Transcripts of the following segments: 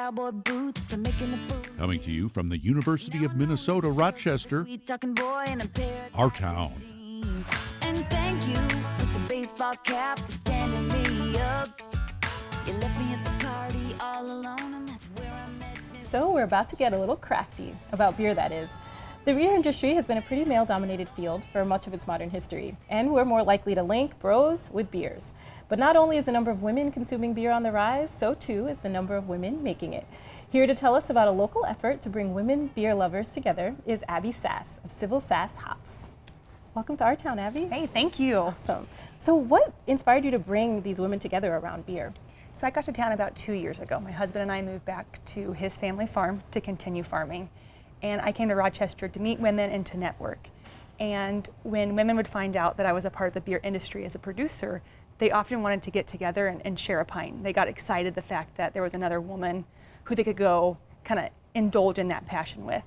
cowboy boots for making the food. Coming to you from the University of Minnesota, Rochester, our town. And thank you, Mr. Baseball Cap, for standing me up. You left me at the party all alone, and that's where I met Miss. So we're about to get a little crafty about beer, that is. The beer industry has been a pretty male-dominated field for much of its modern history, and we're more likely to link bros with beers. But not only is the number of women consuming beer on the rise, so too is the number of women making it. Here to tell us about a local effort to bring women beer lovers together is Abbey Sass of Civil Sass Hops. Welcome to our town, Abbey. Hey, thank you. Awesome. So what inspired you to bring these women together around beer? So I got to town about 2 years ago. My husband and I moved back to his family farm to continue farming. And I came to Rochester to meet women and to network. And when women would find out that I was a part of the beer industry as a producer, they often wanted to get together and share a pint. They got excited the fact that there was another woman who they could go kind of indulge in that passion with.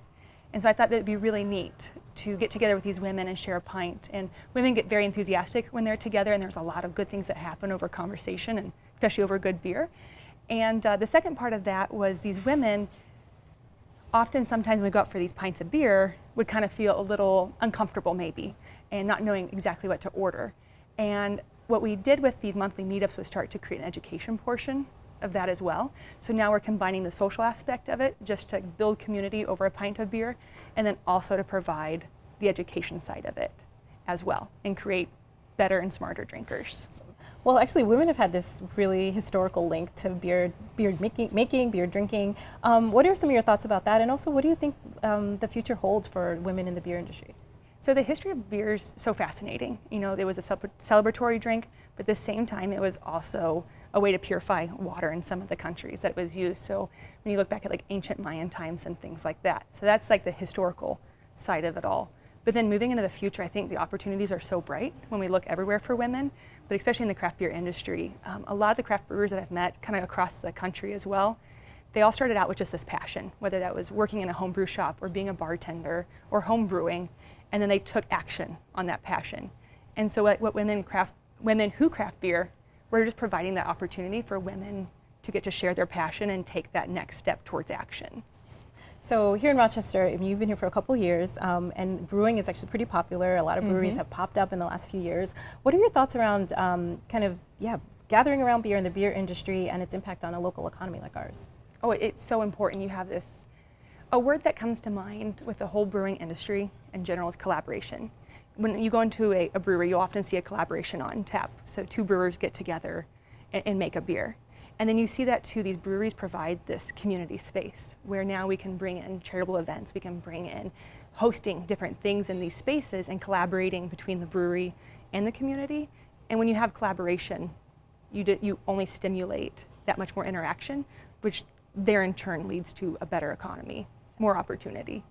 And so I thought that it'd be really neat to get together with these women and share a pint. And women get very enthusiastic when they're together, and there's a lot of good things that happen over conversation, and especially over good beer. And the second part of that was these women, often sometimes when we go out for these pints of beer, would kind of feel a little uncomfortable maybe, and not knowing exactly what to order. And what we did with these monthly meetups was start to create an education portion of that as well. So now we're combining the social aspect of it just to build community over a pint of beer, and then also to provide the education side of it as well and create better and smarter drinkers. Well, actually, women have had this really historical link to beer making, beer drinking. What are some of your thoughts about that? And also, what do you think the future holds for women in the beer industry? So the history of beer is so fascinating. You know, it was a celebratory drink, but at the same time, it was also a way to purify water in some of the countries that it was used. So when you look back at like ancient Mayan times and things like that. So that's like the historical side of it all. But then moving into the future, I think the opportunities are so bright when we look everywhere for women, but especially in the craft beer industry. A lot of the craft brewers that I've met kind of across the country as well, they all started out with just this passion, whether that was working in a homebrew shop or being a bartender or home brewing, and then they took action on that passion. And so what women who craft beer, we're just providing that opportunity for women to get to share their passion and take that next step towards action. So here in Rochester, you've been here for a couple of years, and brewing is actually pretty popular. A lot of breweries have popped up in the last few years. What are your thoughts around gathering around beer in the beer industry and its impact on a local economy like ours? Oh, it's so important. You have a word that comes to mind with the whole brewing industry in general is collaboration. When you go into a brewery, you often see a collaboration on tap. So two brewers get together and make a beer. And then you see that too, these breweries provide this community space where now we can bring in charitable events, we can bring in hosting different things in these spaces and collaborating between the brewery and the community. And when you have collaboration, you only stimulate that much more interaction, which there in turn leads to a better economy, more opportunity.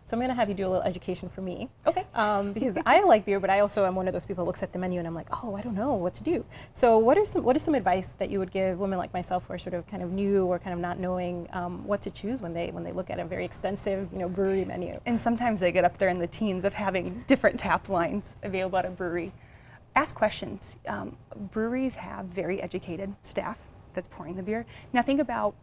So I'm going to have you do a little education for me. Okay. Because I like beer, but I also am one of those people who looks at the menu and I'm like, oh, I don't know what to do. So what is some advice that you would give women like myself who are sort of kind of new or kind of not knowing what to choose when they look at a very extensive brewery menu? And sometimes they get up there in the teens of having different tap lines available at a brewery. Ask questions. Breweries have very educated staff that's pouring the beer. Now think about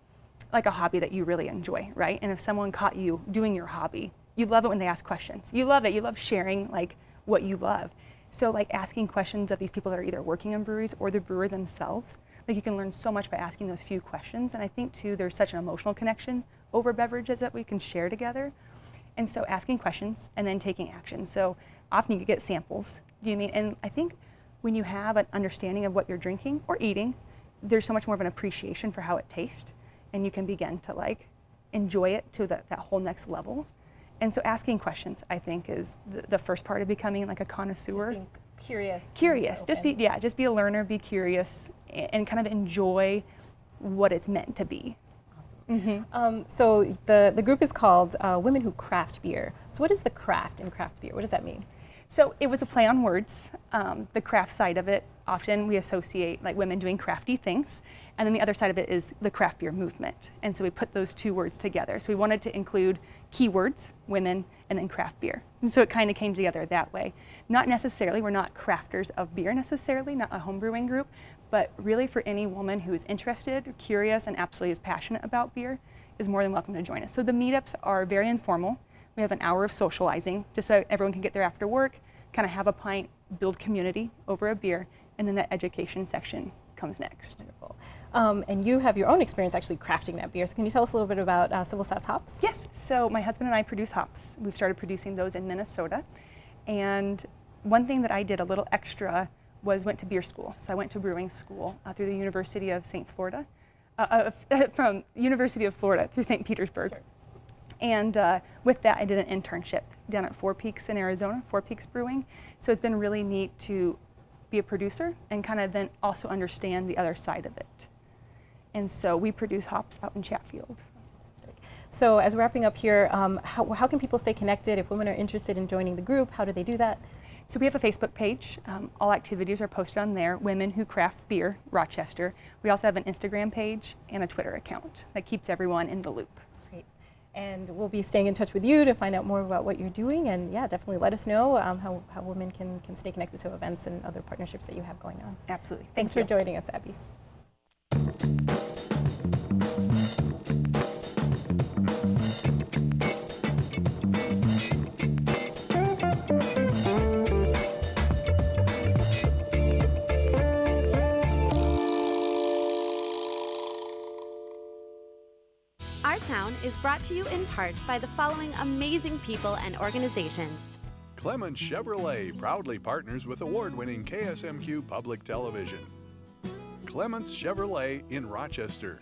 like a hobby that you really enjoy, right? And if someone caught you doing your hobby, you love it when they ask questions. You love it. You love sharing like what you love. So like asking questions of these people that are either working in breweries or the brewer themselves, like you can learn so much by asking those few questions. And I think too, there's such an emotional connection over beverages that we can share together. And so asking questions and then taking action. So often you get samples. Do you mean? And I think when you have an understanding of what you're drinking or eating, there's so much more of an appreciation for how it tastes, and you can begin to like enjoy it to that whole next level. And so asking questions, I think, is the first part of becoming like a connoisseur. Just being curious. Curious. Just be a learner, be curious, and kind of enjoy what it's meant to be. Awesome. So the group is called Women Who Craft Beer. So what is the craft in craft beer? What does that mean? So it was a play on words. The craft side of it, often we associate like women doing crafty things. And then the other side of it is the craft beer movement. And so we put those two words together. So we wanted to include keywords, women, and then craft beer. And so it kind of came together that way. Not necessarily, we're not crafters of beer necessarily, not a home brewing group, but really for any woman who is interested, curious, and absolutely is passionate about beer is more than welcome to join us. So the meetups are very informal. We have an hour of socializing just so everyone can get there after work, kind of have a pint, build community over a beer, and then that education section comes next. Wonderful. And you have your own experience actually crafting that beer. So can you tell us a little bit about Abbey Sass hops? Yes. So my husband and I produce hops. We've started producing those in Minnesota. And one thing that I did a little extra was went to beer school. So I went to brewing school through the University of from University of Florida through St. Petersburg. Sure. And with that, I did an internship down at Four Peaks in Arizona, Four Peaks Brewing. So it's been really neat to be a producer and kind of then also understand the other side of it. And so we produce hops out in Chatfield. So as we're wrapping up here, how can people stay connected? If women are interested in joining the group, how do they do that? So we have a Facebook page. All activities are posted on there, Women Who Craft Beer, Rochester. We also have an Instagram page and a Twitter account that keeps everyone in the loop. Great. And we'll be staying in touch with you to find out more about what you're doing. And yeah, definitely let us know how women can stay connected to events and other partnerships that you have going on. Absolutely. Thanks for joining us, Abby. Our Town is brought to you in part by the following amazing people and organizations. Clements Chevrolet proudly partners with award-winning KSMQ Public Television. Clements Chevrolet in Rochester.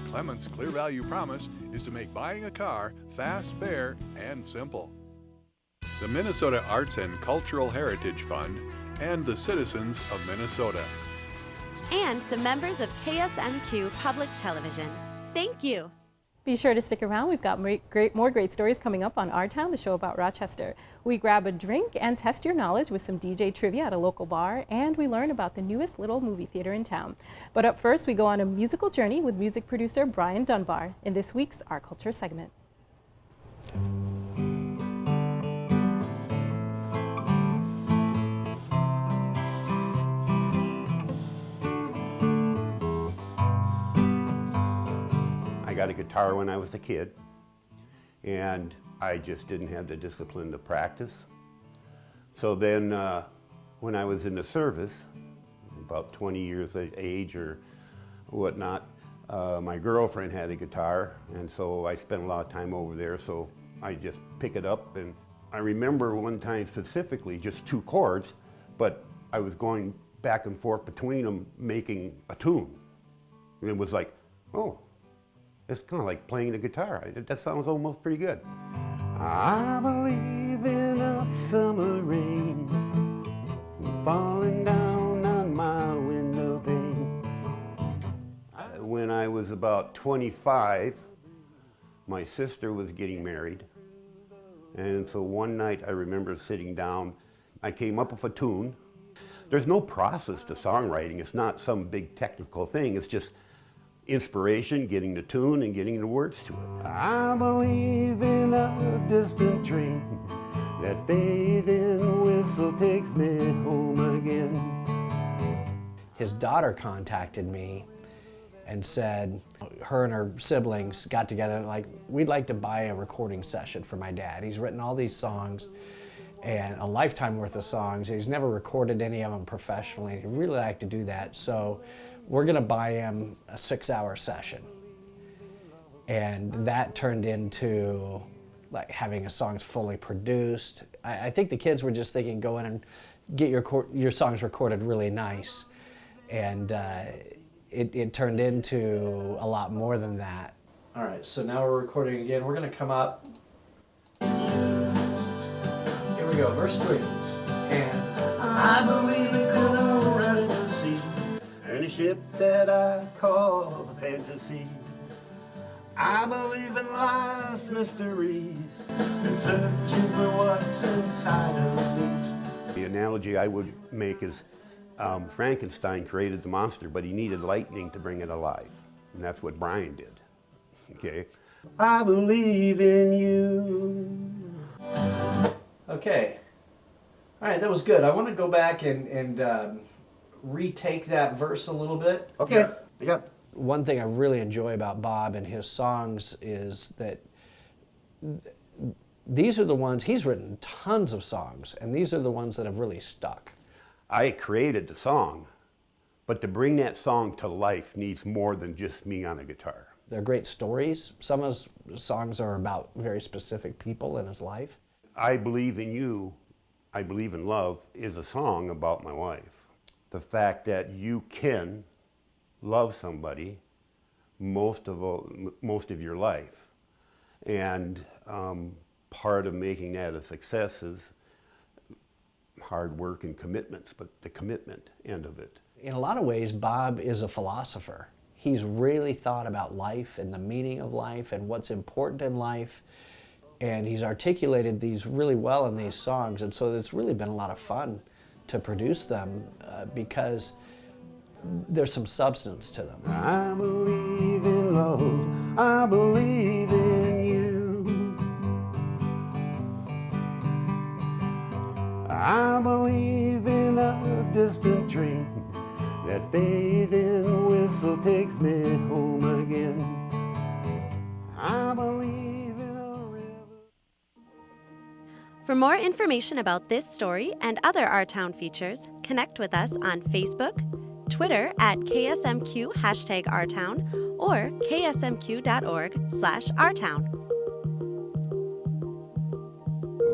Clements' clear value promise is to make buying a car fast, fair, and simple. The Minnesota Arts and Cultural Heritage Fund and the citizens of Minnesota. And the members of KSMQ Public Television. Thank you. Be sure to stick around. We've got more great stories coming up on Our Town, the show about Rochester. We grab a drink and test your knowledge with some DJ trivia at a local bar, and we learn about the newest little movie theater in town. But up first, we go on a musical journey with music producer Brian Dunbar in this week's Our Culture segment. I got a guitar when I was a kid, and I just didn't have the discipline to practice. So then when I was in the service, about 20 years of age or whatnot, my girlfriend had a guitar, and so I spent a lot of time over there, so I just pick it up. And I remember one time specifically, just 2 chords, but I was going back and forth between them making a tune. And it was like, oh, it's kind of like playing the guitar. That sounds almost pretty good. I believe in a summer rain falling down on my window pane. When I was about 25, my sister was getting married. And so one night I remember sitting down, I came up with a tune. There's no process to songwriting. It's not some big technical thing. It's just inspiration, getting the tune and getting the words to it. I believe in a distant train, that fading whistle takes me home again. His daughter contacted me and said her and her siblings got together like, we'd like to buy a recording session for my dad. He's written all these songs and a lifetime worth of songs. He's never recorded any of them professionally. He'd really like to do that. So we're gonna buy him a 6-hour session. And that turned into like having his songs fully produced. I think the kids were just thinking, go in and get your songs recorded really nice. And it turned into a lot more than that. All right, so now we're recording again. We're gonna come up. Here we go, verse 3. And I believe in the rest of the sea, and a ship that I call fantasy. I believe in life's mysteries and searching for what's inside of analogy I would make is Frankenstein created the monster, but he needed lightning to bring it alive. And that's what Brian did. Okay? I believe in you. Okay. All right, that was good. I want to go back and retake that verse a little bit. Okay. Yeah. One thing I really enjoy about Bob and his songs is that these are the ones, he's written tons of songs, and these are the ones that have really stuck. I created the song, but to bring that song to life needs more than just me on a guitar. They're great stories. Some of his songs are about very specific people in his life. I Believe in You, I Believe in Love is a song about my wife. The fact that you can love somebody most of your life. And part of making that a success is hard work and commitments, but the commitment end of it. In a lot of ways, Bob is a philosopher. He's really thought about life and the meaning of life and what's important in life. And he's articulated these really well in these songs. And so it's really been a lot of fun to produce them because there's some substance to them. I believe in love, I believe in you. I believe in a distant train, that fading whistle takes me home again. I believe in a river. For more information about this story and other Our Town features, connect with us on Facebook, Twitter at KSMQ #OurTown or ksmq.org/OurTown.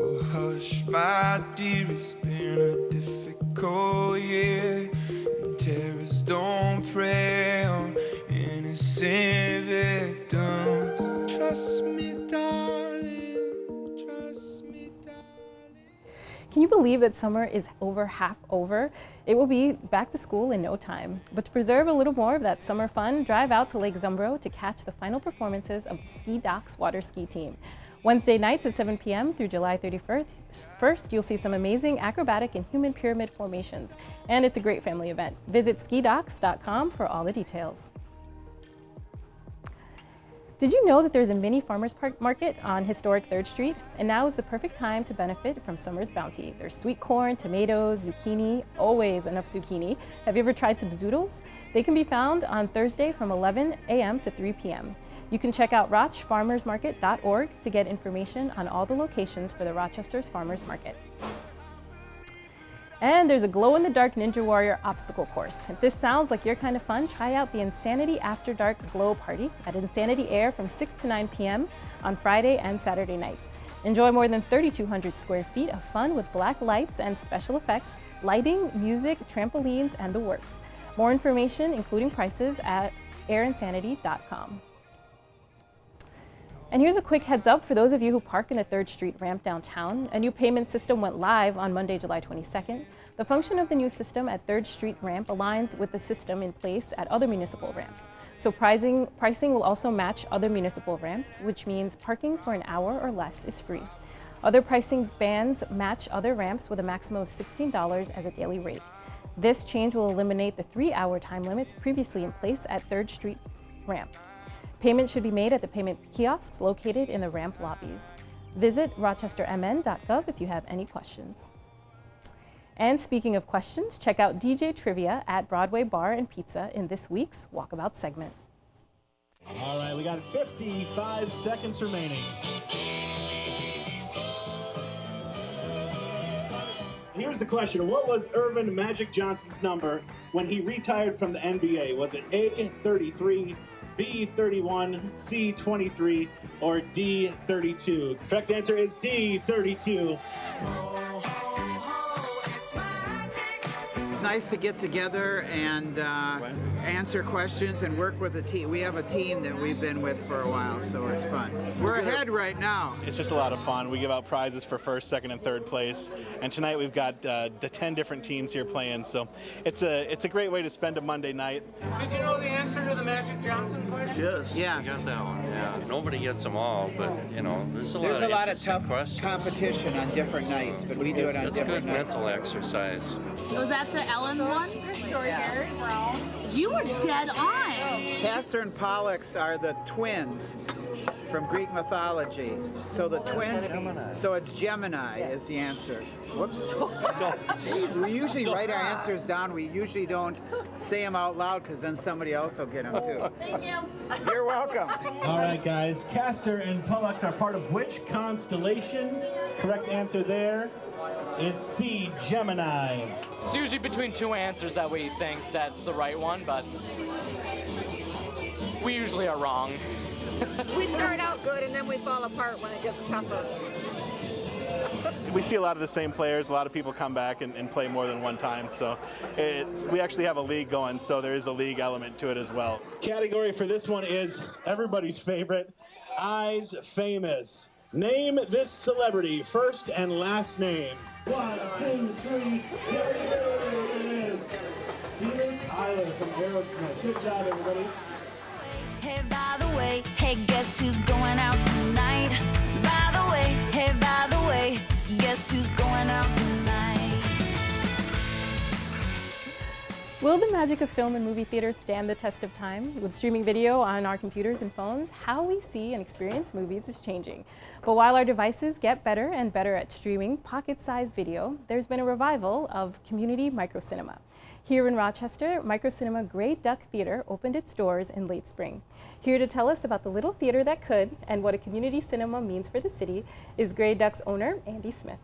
Oh, hush, my dear, it's been a difficult year, and terrorists don't prey on innocent victims. Trust me, darling, trust me, darling. Can you believe that summer is half over? It will be back to school in no time. But to preserve a little more of that summer fun, drive out to Lake Zumbro to catch the final performances of the Ski Docks water ski team. Wednesday nights at 7 p.m. through July 31st, you'll see some amazing acrobatic and human pyramid formations. And it's a great family event. Visit skidocks.com for all the details. Did you know that there's a mini farmers market on historic 3rd Street? And now is the perfect time to benefit from summer's bounty. There's sweet corn, tomatoes, zucchini, always enough zucchini. Have you ever tried some zoodles? They can be found on Thursday from 11 a.m. to 3 p.m. You can check out rochfarmersmarket.org to get information on all the locations for the Rochester's Farmers Market. And there's a glow-in-the-dark Ninja Warrior obstacle course. If this sounds like your kind of fun, try out the Insanity After Dark Glow Party at Insanity Air from 6 to 9 p.m. on Friday and Saturday nights. Enjoy more than 3,200 square feet of fun with black lights and special effects, lighting, music, trampolines, and the works. More information, including prices, at airinsanity.com. And here's a quick heads up for those of you who park in the 3rd Street ramp downtown. A new payment system went live on Monday, July 22nd. The function of the new system at 3rd Street ramp aligns with the system in place at other municipal ramps. So pricing will also match other municipal ramps, which means parking for an hour or less is free. Other pricing bands match other ramps with a maximum of $16 as a daily rate. This change will eliminate the 3-hour time limits previously in place at 3rd Street ramp. Payment should be made at the payment kiosks located in the ramp lobbies. Visit rochestermn.gov if you have any questions. And speaking of questions, check out DJ Trivia at Broadway Bar and Pizza in this week's Walkabout segment. All right, we got 55 seconds remaining. Here's the question. What was Irvin Magic Johnson's number when he retired from the NBA? Was it A, 33, B, 31, C, 23, or D, 32? Correct answer is D, 32. It's nice to get together and answer questions and work with a team. We have a team that we've been with for a while, so it's fun. We're ahead right now. It's just a lot of fun. We give out prizes for first, second, and third place. And tonight we've got 10 different teams here playing, so it's a great way to spend a Monday night. Did you know the answer to the Magic Johnson question? Yes. You got that one, yeah. Nobody gets them all, but, you know, there's a lot of tough questions. competition on different nights, but we do it on different nights. It's good mental exercise. Was that the Ellen one? Short hair, brown. You were dead on. Castor and Pollux are the twins from Greek mythology. So the twins, so it's Gemini is the answer. Whoops. We usually write our answers down. We usually don't say them out loud because then somebody else will get them too. Thank you. You're welcome. All right, guys. Castor and Pollux are part of which constellation? Correct answer there is C, Gemini. It's usually between two answers that we think that's the right one, but we usually are wrong. We start out good and then we fall apart when it gets tougher. We see a lot of the same players. A lot of people come back and play more than one time. So we actually have a league going, so there is a league element to it as well. Category for this one is everybody's favorite, Eyes Famous. Name this celebrity, first and last name. 1, 2, 3, there it is. Steven Tyler from Aerosmith. Good job, everybody. Hey, by the way, hey, guess who's going out tonight? By the way, hey, by the way, guess who's going out tonight? Will the magic of film and movie theaters stand the test of time? With streaming video on our computers and phones, how we see and experience movies is changing. But while our devices get better and better at streaming pocket-sized video, there's been a revival of community microcinema. Here in Rochester, Microcinema Grey Duck Theater opened its doors in late spring. Here to tell us about the little theater that could and what a community cinema means for the city is Grey Duck's owner, Andy Smith.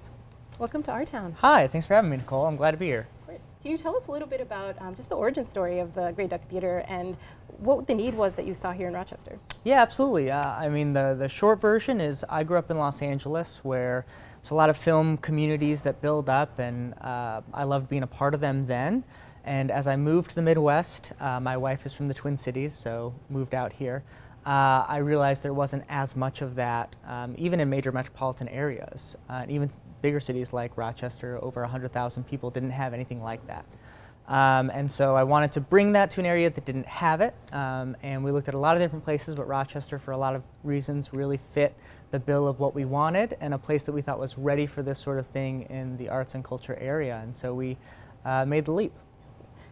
Welcome to our town. Hi, thanks for having me, Nicole. I'm glad to be here. Of course. Can you tell us a little bit about just the origin story of the Grey Duck Theater and what the need was that you saw here in Rochester? Yeah, absolutely. I mean, the short version is I grew up in Los Angeles where there's a lot of film communities that build up, and I loved being a part of them then. And as I moved to the Midwest, my wife is from the Twin Cities, so moved out here. I realized there wasn't as much of that, even in major metropolitan areas. Even bigger cities like Rochester, over 100,000 people, didn't have anything like that. And so I wanted to bring that to an area that didn't have it. And we looked at a lot of different places, but Rochester, for a lot of reasons, really fit the bill of what we wanted, and a place that we thought was ready for this sort of thing in the arts and culture area. And so we made the leap.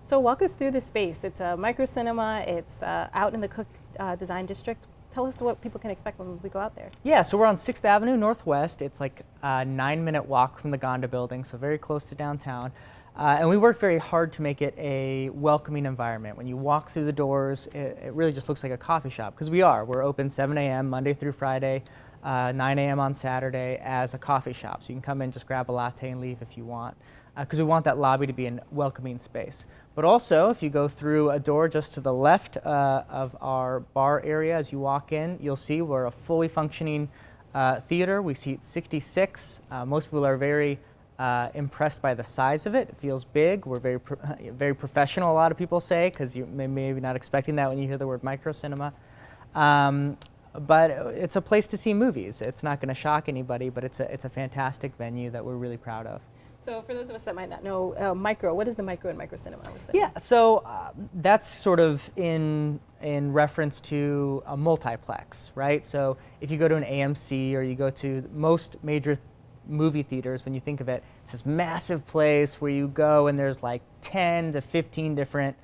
So walk us through the space. It's a microcinema. It's out in the Cook Design District. Tell us what people can expect when we go out there. Yeah, so we're on 6th Avenue Northwest. It's like a 9-minute walk from the Gonda building, so very close to downtown. And we worked very hard to make it a welcoming environment. When you walk through the doors, it really just looks like a coffee shop, because we're open 7 a.m. Monday through Friday, 9 a.m. on Saturday as a coffee shop. So you can come in, just grab a latte and leave if you want, because we want that lobby to be a welcoming space. But also, if you go through a door just to the left of our bar area as you walk in, you'll see we're a fully functioning theater. We seat 66. Most people are very impressed by the size of it. It feels big. We're very professional, a lot of people say, because you're maybe not expecting that when you hear the word microcinema. But it's a place to see movies. It's not going to shock anybody, but it's a fantastic venue that we're really proud of. So for those of us that might not know, what is the micro and microcinema? Yeah, so that's sort of in reference to a multiplex, right? So if you go to an AMC or you go to most major movie theaters, when you think of it, it's this massive place where you go and there's like 10 to 15 different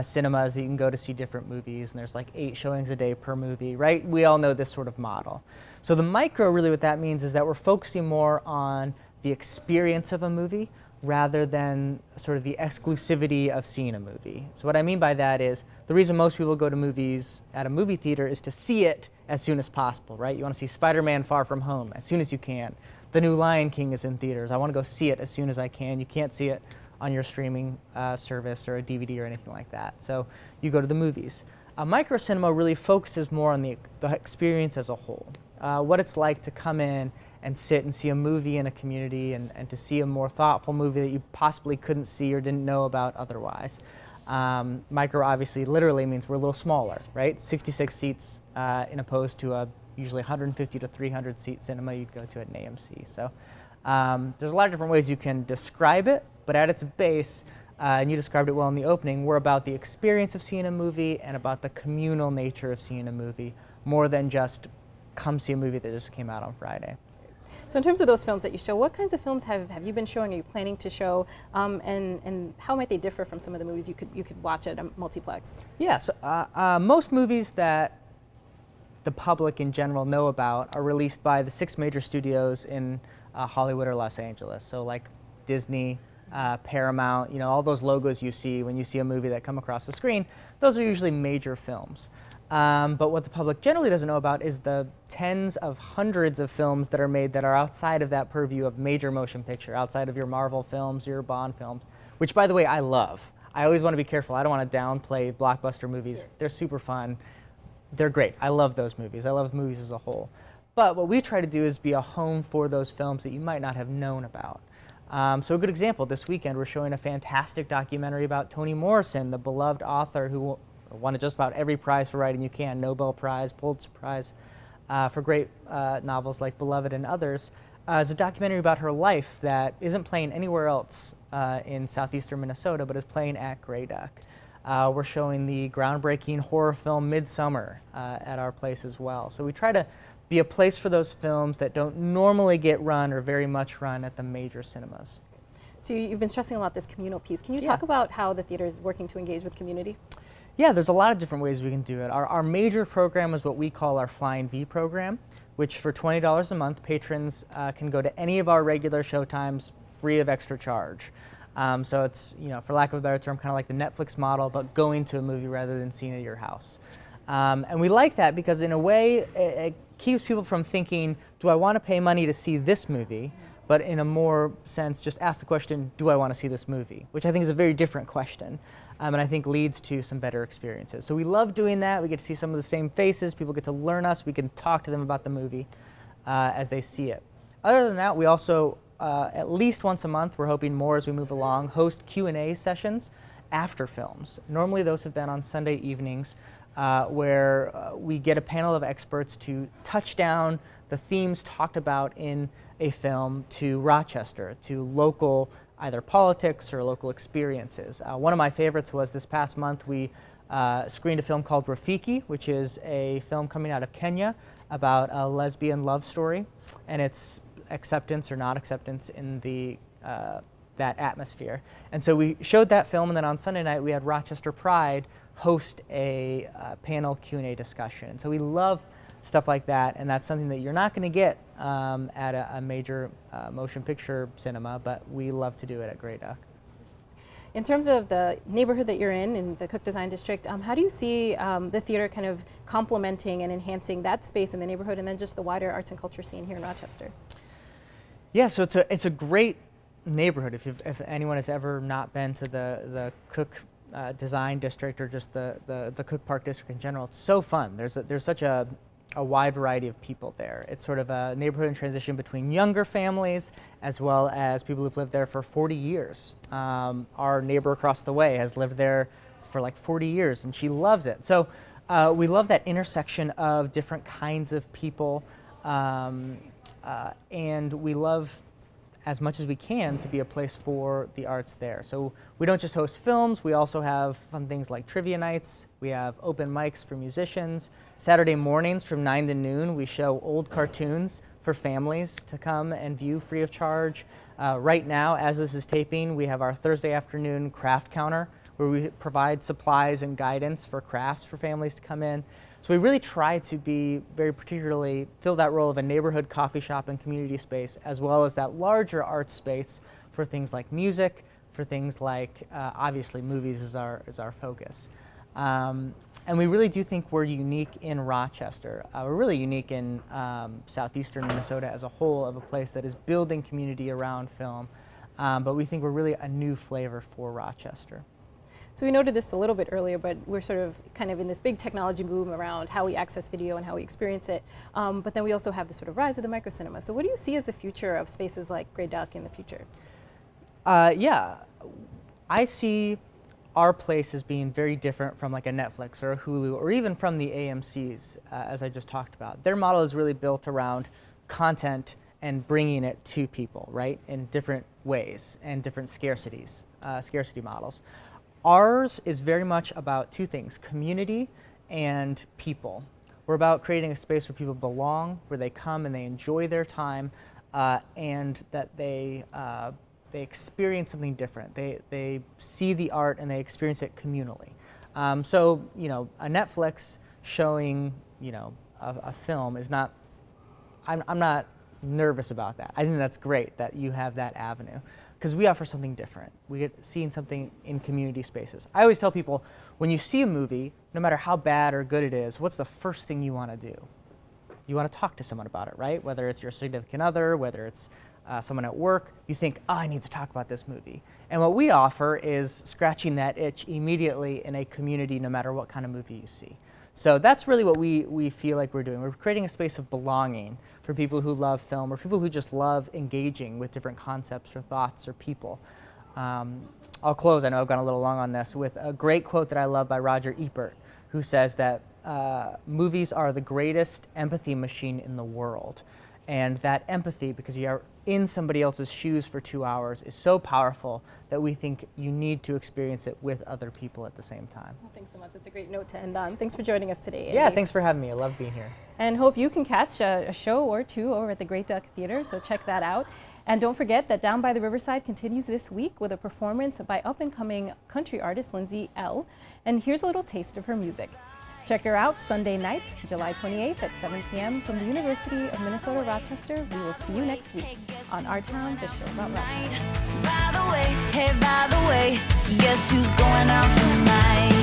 cinemas that you can go to see different movies, and there's like 8 showings a day per movie, right? We all know this sort of model. So the micro, really what that means is that we're focusing more on the experience of a movie rather than sort of the exclusivity of seeing a movie. So what I mean by that is the reason most people go to movies at a movie theater is to see it as soon as possible, right? You want to see Spider-Man Far From Home as soon as you can. The new Lion King is in theaters. I want to go see it as soon as I can. You can't see it on your streaming service or a DVD or anything like that. So you go to the movies. Microcinema really focuses more on the experience as a whole. What it's like to come in and sit and see a movie in a community and to see a more thoughtful movie that you possibly couldn't see or didn't know about otherwise. Micro obviously literally means we're a little smaller, right? 66 seats in opposed to a usually 150 to 300 seat cinema you'd go to at an AMC. So there's a lot of different ways you can describe it, but at its base, and you described it well in the opening, we're about the experience of seeing a movie and about the communal nature of seeing a movie, more than just come see a movie that just came out on Friday. So in terms of those films that you show, what kinds of films have you been showing? Are you planning to show, and how might they differ from some of the movies you could watch at a multiplex? Yes, most movies that the public in general know about are released by the 6 major studios in Hollywood or Los Angeles. So like Disney, Paramount, you know, all those logos you see when you see a movie that come across the screen, those are usually major films. But what the public generally doesn't know about is the tens of hundreds of films that are made that are outside of that purview of major motion picture, outside of your Marvel films, your Bond films, which by the way, I love. I always want to be careful. I don't want to downplay blockbuster movies. Sure. They're super fun. They're great. I love those movies. I love movies as a whole. But what we try to do is be a home for those films that you might not have known about. So a good example, this weekend we're showing a fantastic documentary about Toni Morrison, the beloved author who won just about every prize for writing you can, Nobel Prize, Pulitzer Prize, for great novels like Beloved and others. It's a documentary about her life that isn't playing anywhere else in southeastern Minnesota, but is playing at Grey Duck. We're showing the groundbreaking horror film Midsummer at our place as well. So we try to be a place for those films that don't normally get run or very much run at the major cinemas. So you've been stressing a lot this communal piece. Can you talk about how the theater is working to engage with community? Yeah, there's a lot of different ways we can do it. Our major program is what we call our Flying V program, which for $20 a month, patrons can go to any of our regular showtimes free of extra charge. So it's, you know, for lack of a better term, kind of like the Netflix model, but going to a movie rather than seeing it at your house. And we like that because in a way, it keeps people from thinking, do I want to pay money to see this movie? But in a more sense, just ask the question, do I want to see this movie? Which I think is a very different question, and I think leads to some better experiences. So we love doing that. We get to see some of the same faces. People get to learn us. We can talk to them about the movie as they see it. Other than that, we also, at least once a month, we're hoping more as we move along, host Q&A sessions after films. Normally those have been on Sunday evenings, where we get a panel of experts to touch down the themes talked about in a film to Rochester, to local either politics or local experiences. One of my favorites was this past month we screened a film called Rafiki, which is a film coming out of Kenya about a lesbian love story and its acceptance or not acceptance in the that atmosphere. And so we showed that film, and then on Sunday night we had Rochester Pride host a panel Q&A discussion. And so we love stuff like that, and that's something that you're not going to get at a major motion picture cinema, but we love to do it at Grey Duck. In terms of the neighborhood that you're in the Cook Design District, how do you see the theater kind of complementing and enhancing that space in the neighborhood and then just the wider arts and culture scene here in Rochester? Yeah, so it's a great neighborhood. If anyone has ever not been to the Cook Design District or just the Cook Park District in general, it's so fun. There's such a wide variety of people there. It's sort of a neighborhood in transition between younger families as well as people who've lived there for 40 years. Our neighbor across the way has lived there for like 40 years and she loves it. So we love that intersection of different kinds of people, and we love as much as we can to be a place for the arts there. So we don't just host films, we also have fun things like trivia nights, we have open mics for musicians. Saturday mornings from 9 to noon, we show old cartoons for families to come and view free of charge. Right now, as this is taping, we have our Thursday afternoon craft counter where we provide supplies and guidance for crafts for families to come in. So we really try to be very particularly fill that role of a neighborhood coffee shop and community space, as well as that larger art space for things like music, for things like obviously movies is our focus. And we really do think we're unique in Rochester. We're really unique in southeastern Minnesota as a whole, of a place that is building community around film. But we think we're really a new flavor for Rochester. So we noted this a little bit earlier, but we're sort of kind of in this big technology boom around how we access video and how we experience it. But then we also have the sort of rise of the microcinema. So what do you see as the future of spaces like Grey Duck in the future? Yeah, I see our place as being very different from like a Netflix or a Hulu or even from the AMCs, as I just talked about. Their model is really built around content and bringing it to people, right, in different ways and different scarcity models. Ours is very much about two things, community and people. We're about creating a space where people belong, where they come and they enjoy their time, and that they experience something different. They see the art and they experience it communally. So, you know, a Netflix showing, you know, a film is not, I'm not nervous about that. I think that's great that you have that avenue because we offer something different. We get seeing something in community spaces. I always tell people, when you see a movie, no matter how bad or good it is, what's the first thing you want to do? You want to talk to someone about it, right? Whether it's your significant other, whether it's someone at work, you think, oh, I need to talk about this movie. And what we offer is scratching that itch immediately in a community, no matter what kind of movie you see. So that's really what we feel like we're doing. We're creating a space of belonging for people who love film or people who just love engaging with different concepts or thoughts or people. I'll close, I know I've gone a little long on this, with a great quote that I love by Roger Ebert, who says that movies are the greatest empathy machine in the world. And that empathy, because you are in somebody else's shoes for 2 hours, is so powerful that we think you need to experience it with other people at the same time. Well, thanks so much. That's a great note to end on. Thanks for joining us today, Andy. Yeah, thanks for having me. I love being here. And hope you can catch a show or two over at the Great Duck Theater, so check that out. And don't forget that Down by the Riverside continues this week with a performance by up-and-coming country artist Lindsay L. And here's a little taste of her music. Check her out Sunday night, July 28th at 7 p.m. from the University of Minnesota, Rochester. We will see you next week on Our Town, the show about Rochester. By the way, hey, by the way, guess who's going out tonight?